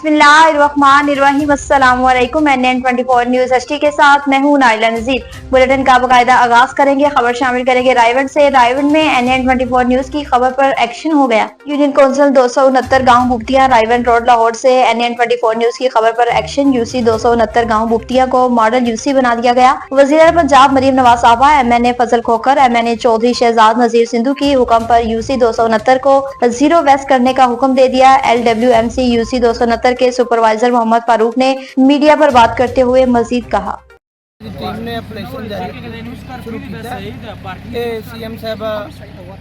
बिस्मिल्लाहिर्रहमानिर्रहीम। अस्सलाम वालेकुम। NN24 न्यूज एचटी के साथ मैं हूं नाइला नजीर। बुलेटिन का बाकायदा आगाज करेंगे। खबर शामिल करेंगे रायगढ़ से। रायगढ़ में NN24 न्यूज की खबर पर एक्शन हो गया। यूनियन कौंसिल 269 गांव बुगतिया रायगढ़ रोड लाहौर से NN24 न्यूज की खबर पर एक्शन। यूसी 269 गांव बुगतिया को मॉडल यूसी बना दिया गया। वज़ीर पंजाब मरीम नवाज साहबा, MNA फजल खोखर, MNA चौधरी शहजाद नजीर सिंधु की हुक्म पर यूसी 269 को जीरो वेस्ट करने का हुक्म दे दिया। LWMC यूसी 269 के सुपरवाइजर मोहम्मद फारूक ने मीडिया पर बात करते हुए मजीद कहा। टीम ने ऑपरेशन जारी शुरू किया है। CM साहबा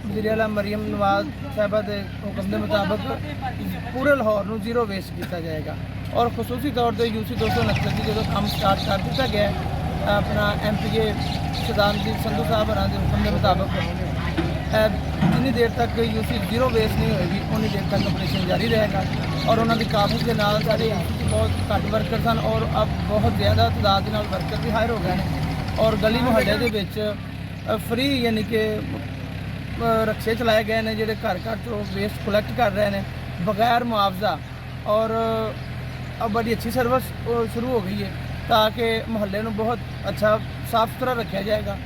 वज़ीर आला मरीम नवाज साहबा के हुक्म के मुताबिक पूरे लाहौर में जीरो वेस्ट किया जाएगा और खसूसी तौर पर यूसी 269 की जो काम स्टार्ट कर दिया गया है अपना MPA शहजाद संधू साहब के हुक्म के मुताबिक जितनी देर तक यूसी जीरो वेस्ट नहीं होगी उन्नी देर तक ऑपरेशन जारी रहेगा और उन्होंने काफ़ी के नाल सारे बहुत घट वर्कर सन और अब बहुत ज़्यादा तादाद के वर्कर भी हायर हो गए हैं और गली मुहल्ले के फ्री यानी कि रक्शे चलाए गए हैं जोड़े घर घर चो वेस्ट कलैक्ट कर रहे हैं बगैर मुआवजा और अब बड़ी अच्छी सर्विस शुरू हो गई है ताकि मुहल्ले में बहुत अच्छा साफ सुथरा रखा जाएगा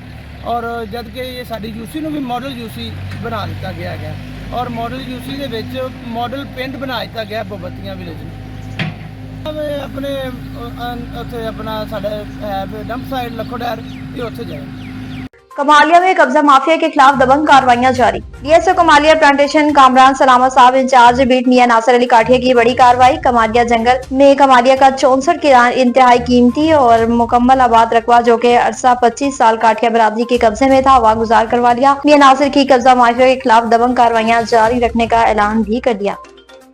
और जब कि ये साड़ी यूसी भी मॉडल यूसी बना दिता गया है और मॉडल यूसी के मॉडल पिंड बना दिता गया बोबतियां विलेज में अपने उत्थे अपना साढ़े डंप साइड लखो डैर ये उत्थे जाए। कमालिया में कब्जा माफिया के खिलाफ दबंग कार्रवाइयां जारी। DSO कमालिया प्लांटेशन कामरान सलामत साहब इंचार्ज बीट मियां नासिर अली काठिया की बड़ी कार्रवाई। कमालिया जंगल में कमालिया का 64 किरान इंतहाई कीमती और मुकम्मल आबाद रकबा जो के अरसा 25 साल काठिया बरादरी के कब्जे में था वह गुजार करवा लिया। मियां नासिर की कब्जा माफिया के खिलाफ दबंग कार्रवाइयां जारी रखने का ऐलान भी कर दिया।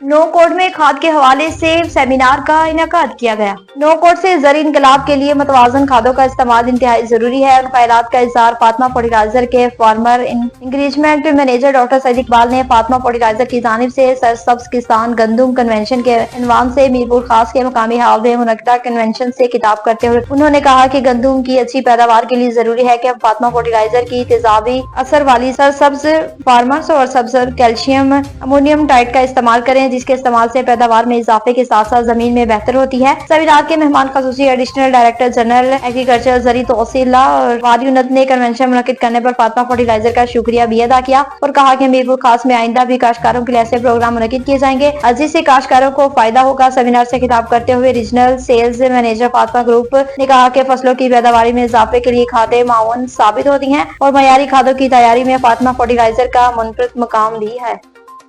नो कोड में खाद के हवाले से सेमिनार का इनेकाद किया गया। नो कोड से ज़री इनकलाब के लिए मुतवाज़न खादों का इस्तेमाल इंतहाई जरूरी है। ख्यालात का इज़हार फातिमा फर्टिलाइजर के farmer engagement manager doctor Saeed Iqbal ने फातिमा फर्टिलाइजर की जानिब से सरसब्ज किसान गंदुम कन्वेंशन के इनवान से मीरपुर खास के मकामी हाल में मुनक्किदा कन्वेंशन से खिताब करते हुए उन्होंने कहा कि गंदुम की अच्छी पैदावार के लिए जरूरी है कि हम फातिमा फर्टिलाइजर की तेजाबी असर वाली सरसब्ज फार्मर्स और सब्ज कैल्शियम अमोनियम टाइट का इस्तेमाल करें जिसके इस्तेमाल से पैदावार में इजाफे के साथ साथ जमीन में बेहतर होती है। सेमिनार के मेहमान खसूसी एडिशनल डायरेक्टर जनरल एग्रीकल्चर जरी तौसीला और वारियुनत ने कन्वेंशन मुनक्किद करने पर फातिमा फर्टिलाइजर का शुक्रिया भी अदा किया और कहा कि मीरपुर खास में आइंदा भी काश्तकारों के लिए ऐसे प्रोग्राम मुनक्किद किए जाएंगे जिससे काश्तकारों को फायदा होगा। सेमिनार से खिताब करते हुए regional sales manager Fatima group ने कहा कि फसलों की पैदावार में इजाफे के लिए खादें माउन साबित होती हैं और मयारी खादों की तैयारी में फातिमा फर्टिलाइजर का मुनफरद मकाम भी है।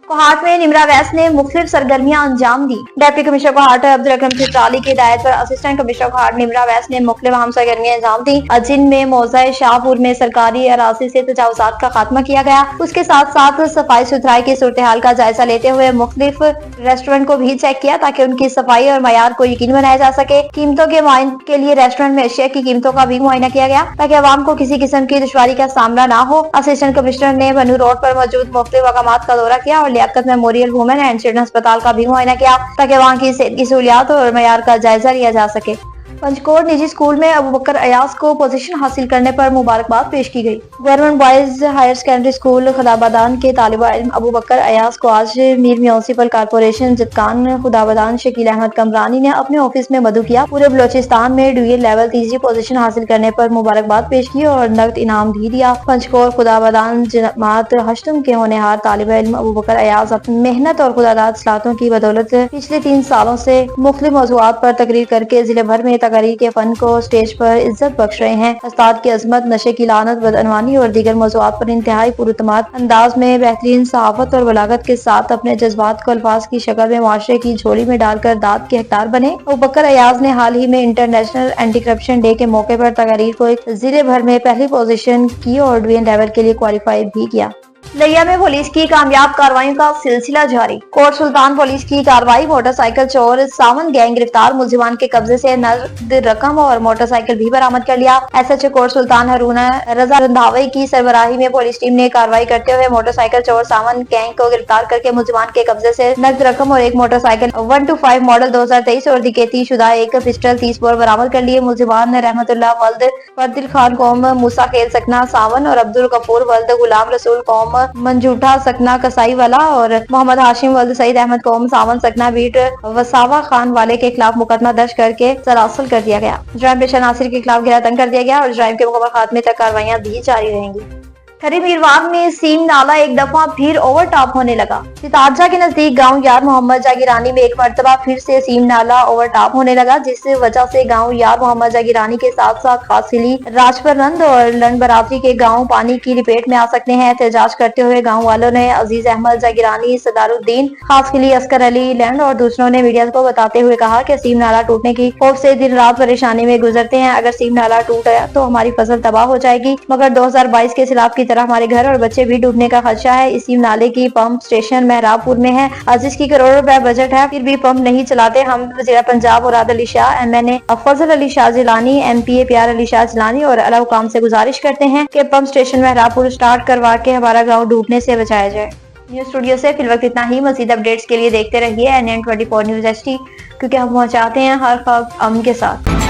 कोहाट में निमरा वैस ने मुख्तलिफ सरगर्मियां अंजाम दी। डिप्टी कमिश्नर कोहाट अब्दुल अकरम चित्राली की हिदायत पर असिस्टेंट कमिश्नर कोहाट निमरा वैस ने मुख्तलिफ अहम सरगर्मियां अंजाम दी जिनमें मौज़ा शाहपुर में सरकारी अराजी से तजावुजात का खात्मा किया गया। उसके साथ साथ सफाई सुथराई की सूरत हाल का जायजा लेते हुए मुख्तलिफ रेस्टोरेंट को भी चेक किया ताकि उनकी सफाई और मयार को यकीनी बनाया जा सके। कीमतों के मुआयने के लिए रेस्टोरेंट में अशिया की कीमतों का भी मुआयना किया गया ताकि अवाम को किसी किस्म की दुश्वारी का सामना न हो। असिस्टेंट कमिश्नर ने बनू रोड पर मौजूद मुख्तलिफ मकामात का दौरा किया और Liaquat memorial women and children अस्पताल का भी मुआयना किया ताकि वहाँ की सेहत की सहूलियात और मयार का जायजा लिया जा सके। पंचकोट निजी स्कूल में अबू बकर अयाज को पोजीशन हासिल करने पर मुबारकबाद पेश की गई। Government boys higher secondary school Khudabadan के तालिबा इल्म अबू बकर अयाज को आज मीर म्यूनिसिपल कॉर्पोरेशन जतकान खुदाबदान शकील अहमद कमरानी ने अपने ऑफिस में मदु किया। पूरे बलोचिस्तान में डिवीजन लेवल तीसरी पोजीशन हासिल करने पर मुबारकबाद पेश की और नकद इनाम भी दिया। पंचकोट खुदाबदान जमात हश्तम के होनहार तालिबा इल्म अबू बकर अयाज अपनी मेहनत और खुदादाद सलाहतों की बदौलत पिछले 3 सालों से मुख्तलिफ मौज़ूआत पर तकरीर करके जिले भर में तकरीर के फन को स्टेज पर इज्जत बख्श रहे हैं। उस्ताद की अजमत, नशे की लानत, बदअनवानी और दीगर मौज़ूआत पर इंतहाई पुरअतमाद अंदाज में बेहतरीन सहाफत और बलागत के साथ अपने जज्बात को अल्फाज की शक्ल में मुआशरे की झोली में डालकर दाद के हकदार बने। अबू बकर अयाज ने हाल ही में इंटरनेशनल एंटी करप्शन डे के मौके पर तकरीर को जिले भर में पहली पोजीशन की और डिवीजन लेवल के लिए क्वालिफाई भी किया। लिया में पुलिस की कामयाब कार्रवाइयों का सिलसिला जारी। कोट सुल्तान पुलिस की कार्रवाई। मोटरसाइकिल चोर सावन गैंग गिरफ्तार। मुलजिमान के कब्जे से नकद रकम और मोटरसाइकिल भी बरामद कर लिया। SHO कोट सुल्तान हरूना रजा रंधावे की सरबराही में पुलिस टीम ने कार्रवाई करते हुए मोटरसाइकिल चोर सावन गैंग को गिरफ्तार करके मुलजिमान के कब्जे से नकद रकम और एक मोटरसाइकिल 125 मॉडल 2023 और दिकेती शुदा एक पिस्टल 30 बोर बरामद कर लिए। मुलजिमान रहमतुल्लाह वल्द फर्दिल खान कौम मूसा खेल सकना सावन और अब्दुल गफूर वल्द गुलाम रसूल कौम मंजूठा सकना कसाई वाला और मोहम्मद हाशिम वल्द सईद अहमद कौम सावन सकना बीट वसावा खान वाले के खिलाफ मुकदमा दर्ज करके सरासल कर दिया गया। जराइम पेशा नासिर के खिलाफ घेरा तंग कर दिया गया और जराइम के मुकम्मल खात्मे तक कार्रवाइयां दी जारी रहेंगी। खरी मीरवाग में सीम नाला एक दफा फिर ओवरटॉप होने लगा। सितारजा के नजदीक गांव यार मोहम्मद जागीरानी में एक मरतबा फिर से सीम नाला ओवरटॉप होने लगा, जिससे वजह से गांव यार मोहम्मद जागीरानी के साथ साथ खासिली राजपरंद और लन बरादरी के गांव पानी की लपेट में आ सकते हैं। एहतजाज करते हुए गांव वालों ने अजीज अहमद जागीरानी, सदारुद्दीन, खासकिली, असकर अली लैंड और दूसरों ने मीडिया को बताते हुए कहा कि सीम नाला टूटने की खौफ से दिन रात परेशानी में गुजरते हैं। अगर सीम नाला टूट गया तो हमारी फसल तबाह हो जाएगी, मगर 2022 के सैलाब की हमारे घर और बच्चे भी डूबने का खदशा है। इसी नाले की पंप स्टेशन मेहराबपुर में है, जिसकी करोड़ों रुपए बजट है, फिर भी पंप नहीं चलाते। हम वज़ीर पंजाब मुराद अली शाह, MNA फजल अली शाह जिलानी, MPA प्यार अली शाह जिलानी और अला हुकाम से गुजारिश करते हैं कि पंप स्टेशन मेहराबपुर स्टार्ट करवा के हमारा गाँव डूबने से बचाया जाए। न्यूज स्टूडियो से फिल वक्त इतना ही। मजीद अपडेट्स के लिए देखते रहिए NN24 न्यूज HD, क्योंकि हम पहुँचाते हैं हर खबर अमन के साथ।